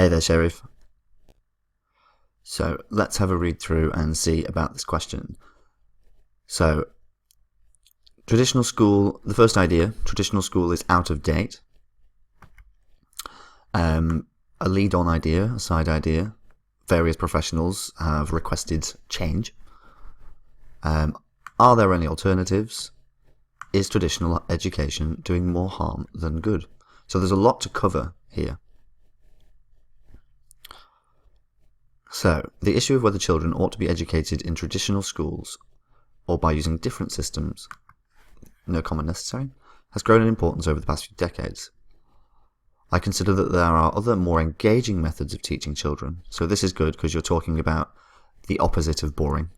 Hey there, Sherif. So let's have a read through and see about this question. So, traditional school, the first idea, traditional school is out of date. A lead-on idea, a side idea, various professionals have requested change. Are there any alternatives? Is traditional education doing more harm than good? So there's a lot to cover here. So, the issue of whether children ought to be educated in traditional schools or by using different systems, no comment necessary, has grown in importance over the past few decades. I consider that there are other more engaging methods of teaching children, so this is good because you're talking about the opposite of boring,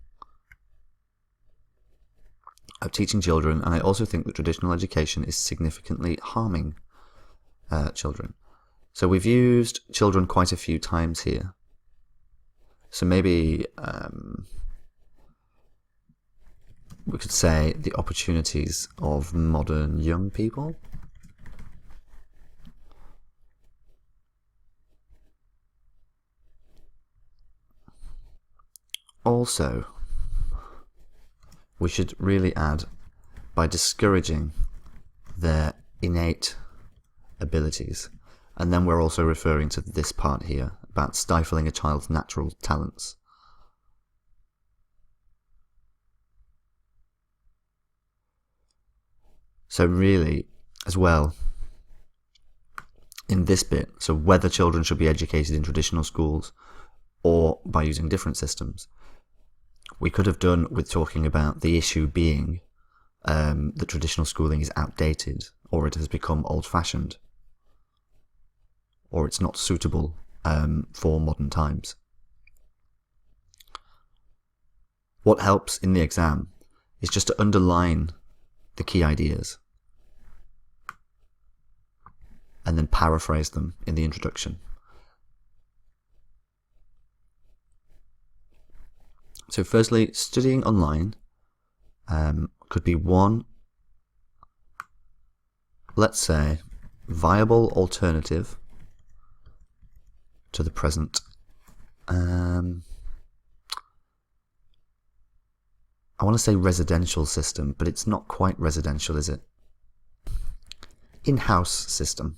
of teaching children, and I also think that traditional education is significantly harming children. So we've used children quite a few times here. So maybe we could say the opportunities of modern young people. Also, we should really add by discouraging their innate abilities. And then we're also referring to this part here about stifling a child's natural talents. So really, as well, in this bit, so whether children should be educated in traditional schools or by using different systems, we could have done with talking about the issue being that traditional schooling is outdated, or it has become old-fashioned, or it's not suitable for modern times. What helps in the exam is just to underline the key ideas and then paraphrase them in the introduction. So firstly, studying online could be one, let's say, viable alternative to the present I want to say residential system, but it's not quite residential, is it? In-house system.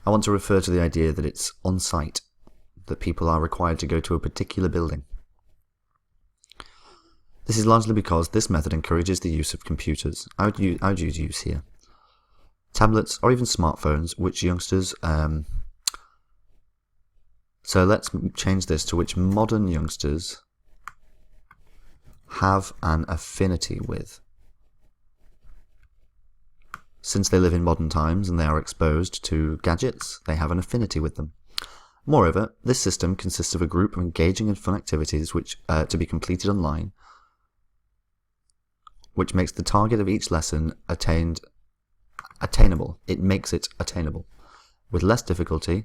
I want to refer to the idea that it's on-site, that people are required to go to a particular building. This is largely because this method encourages the use of computers. I would use here tablets or even smartphones, which youngsters so let's change this to which modern youngsters have an affinity with. Since they live in modern times and they are exposed to gadgets, they have an affinity with them. Moreover, this system consists of a group of engaging and fun activities which to be completed online, which makes the target of each lesson attainable. It makes it attainable with less difficulty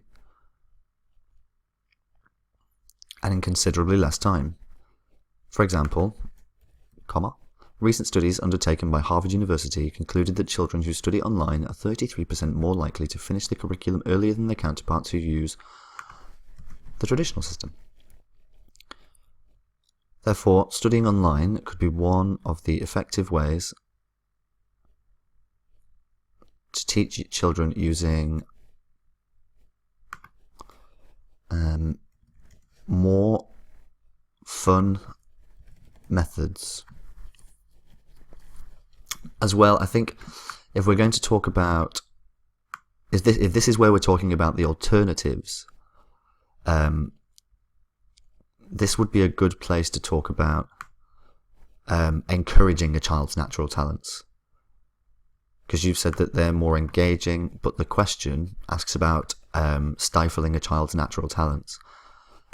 and in considerably less time. For example, recent studies undertaken by Harvard University concluded that children who study online are 33% more likely to finish the curriculum earlier than their counterparts who use the traditional system. Therefore, studying online could be one of the effective ways to teach children using more fun methods. As well, I think if we're going to talk about, if this is where we're talking about the alternatives, this would be a good place to talk about encouraging a child's natural talents. Because you've said that they're more engaging, but the question asks about stifling a child's natural talents.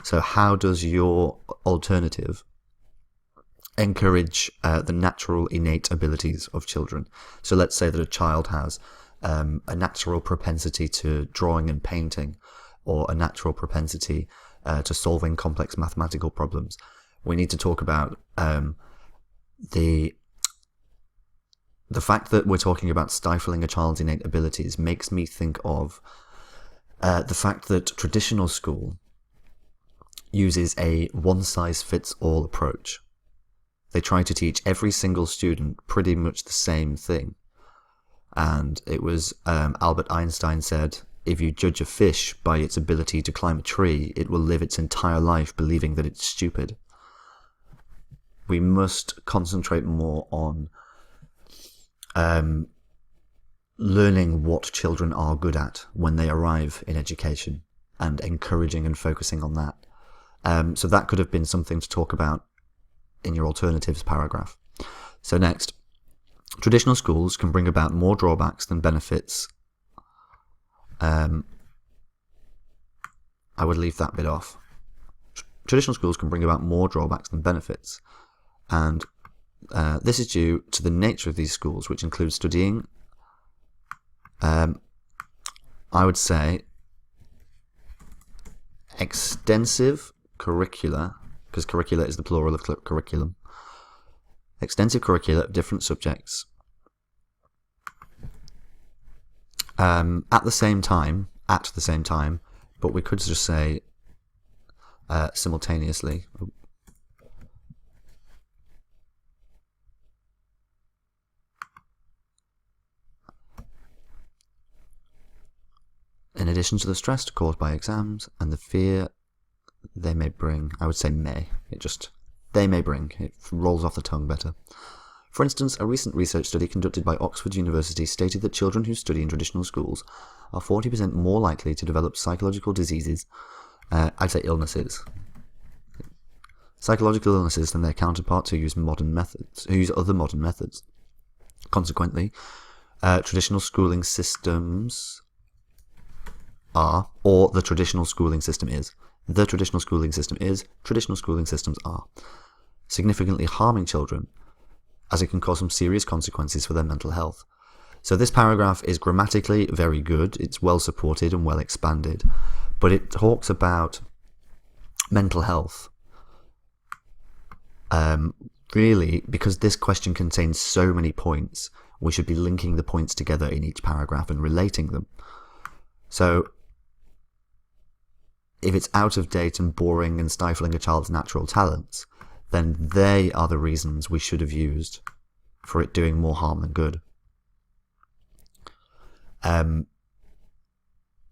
So how does your alternative encourage the natural innate abilities of children? So let's say that a child has a natural propensity to drawing and painting, or a natural propensity to solving complex mathematical problems. We need to talk about the fact that we're talking about stifling a child's innate abilities makes me think of the fact that traditional school uses a one-size-fits-all approach. They try to teach every single student pretty much the same thing. And it was Albert Einstein said, if you judge a fish by its ability to climb a tree, it will live its entire life believing that it's stupid. We must concentrate more on learning what children are good at when they arrive in education and encouraging and focusing on that. So that could have been something to talk about in your alternatives paragraph. So next, traditional schools can bring about more drawbacks than benefits. I would leave that bit off. Traditional schools can bring about more drawbacks than benefits. And this is due to the nature of these schools, which include studying, I would say, extensive curricula, because curricula is the plural of curriculum, extensive curricula of different subjects at the same time, but we could just say simultaneously. In addition to the stress caused by exams and the fear they may bring, I would say may, they may bring, it rolls off the tongue better. For instance, a recent research study conducted by Oxford University stated that children who study in traditional schools are 40% more likely to develop psychological diseases, I'd say illnesses, psychological illnesses than their counterparts who use other modern methods. Consequently, traditional schooling systems are, or the traditional schooling system is, traditional schooling systems are, significantly harming children, as it can cause some serious consequences for their mental health. So this paragraph is grammatically very good, it's well supported and well expanded, but it talks about mental health. Really, because this question contains so many points, we should be linking the points together in each paragraph and relating them. So, if it's out of date and boring and stifling a child's natural talents, then they are the reasons we should have used for it doing more harm than good.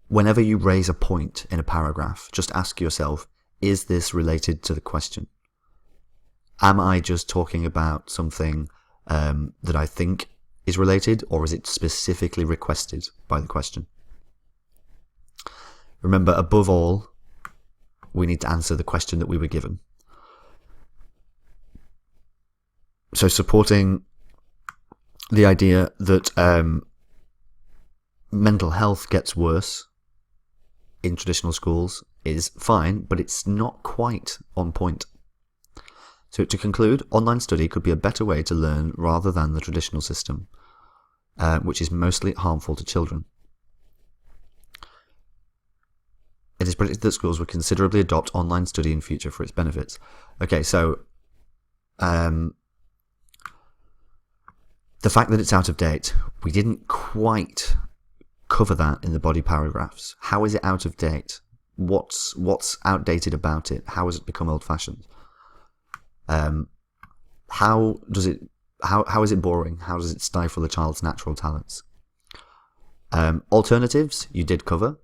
Whenever you raise a point in a paragraph, just ask yourself, is this related to the question? Am I just talking about something that I think is related, or is it specifically requested by the question? Remember, above all, we need to answer the question that we were given. So supporting the idea that mental health gets worse in traditional schools is fine, but it's not quite on point. So to conclude, online study could be a better way to learn rather than the traditional system, which is mostly harmful to children. It is predicted that schools will considerably adopt online study in future for its benefits. Okay, so the fact that it's out of date, we didn't quite cover that in the body paragraphs. How is it out of date? What's outdated about it? How has it become old-fashioned? How is it boring? How does it stifle a child's natural talents? Alternatives, you did cover.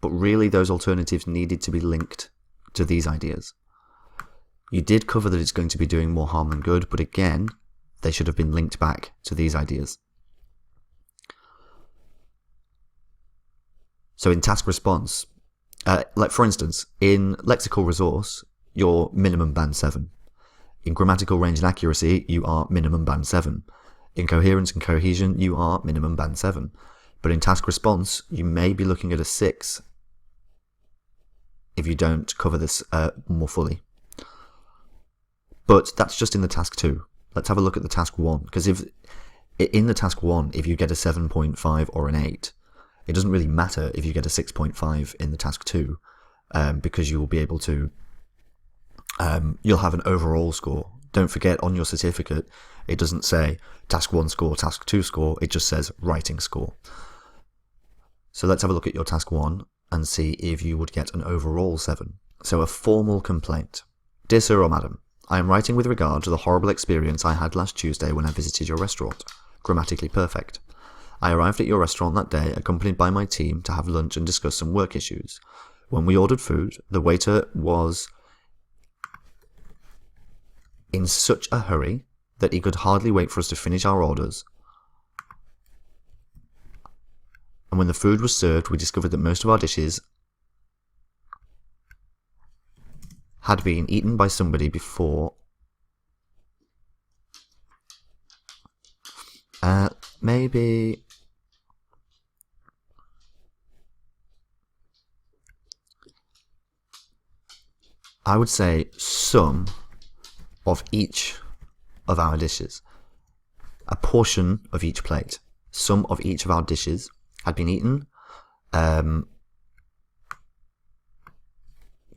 But really those alternatives needed to be linked to these ideas. You did cover that it's going to be doing more harm than good, but again, they should have been linked back to these ideas. So in task response, like for instance, in lexical resource, you're minimum band 7. In grammatical range and accuracy, you are minimum band 7. In coherence and cohesion, you are minimum band 7. But in task response, you may be looking at a 6 if you don't cover this more fully. But that's just in the task 2. Let's have a look at the task 1, because if in the task 1, if you get a 7.5 or an 8, it doesn't really matter if you get a 6.5 in the task 2, because you will be able to, you'll have an overall score. Don't forget, on your certificate, it doesn't say task 1 score, task 2 score, it just says writing score. So let's have a look at your task 1. and see if you would get an overall 7. So a formal complaint. Dear Sir or Madam, I am writing with regard to the horrible experience I had last Tuesday when I visited your restaurant. Grammatically perfect. I arrived at your restaurant that day accompanied by my team to have lunch and discuss some work issues. When we ordered food, the waiter was in such a hurry that he could hardly wait for us to finish our orders. And when the food was served, we discovered that most of our dishes had been eaten by somebody before. Maybe I would say some of each of our dishes. A portion of each plate. Some of each of our dishes had been eaten.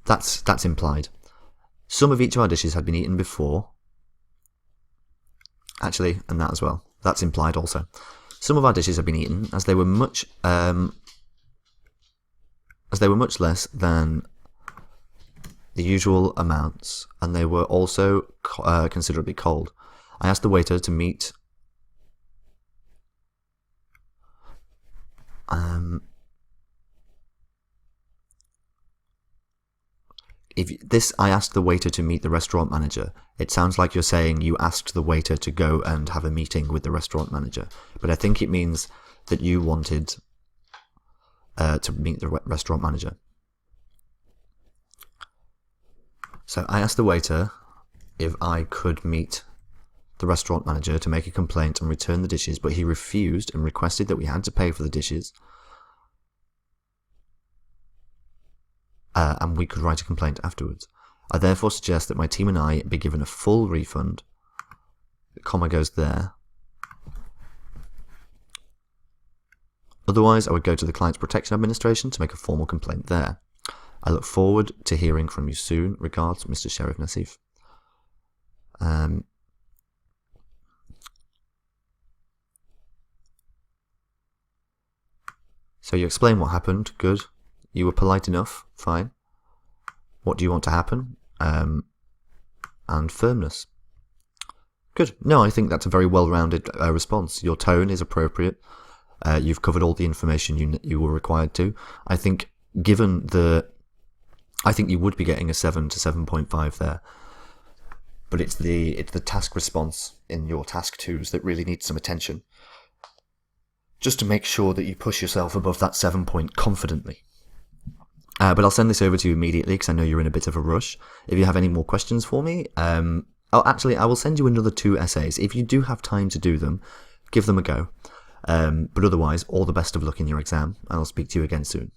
That's implied. Some of each of our dishes had been eaten before. Actually, and that as well. That's implied also. Some of our dishes had been eaten as they were much less than the usual amounts, and they were also considerably cold. I asked the waiter to meet I asked the waiter to meet the restaurant manager. It sounds like you're saying you asked the waiter to go and have a meeting with the restaurant manager, but I think it means that you wanted to meet the restaurant manager. So I asked the waiter if I could meet the restaurant manager to make a complaint and return the dishes, but he refused and requested that we had to pay for the dishes, and we could write a complaint afterwards. I therefore suggest that my team and I be given a full refund. The comma goes there. Otherwise, I would go to the Client's Protection Administration to make a formal complaint there. I look forward to hearing from you soon. Regards, Mr. Sherif Nassif. So you explain what happened. Good. You were polite enough. Fine. What do you want to happen? And firmness. Good. No, I think that's a very well-rounded response. Your tone is appropriate. You've covered all the information you were required to. I think I think you would be getting a 7 to 7.5 there. But it's the task response in your task 2s that really needs some attention. Just to make sure that you push yourself above that 7 point confidently. But I'll send this over to you immediately because I know you're in a bit of a rush. If you have any more questions for me, I will send you another 2 essays. If you do have time to do them, give them a go. But otherwise, all the best of luck in your exam, and I'll speak to you again soon.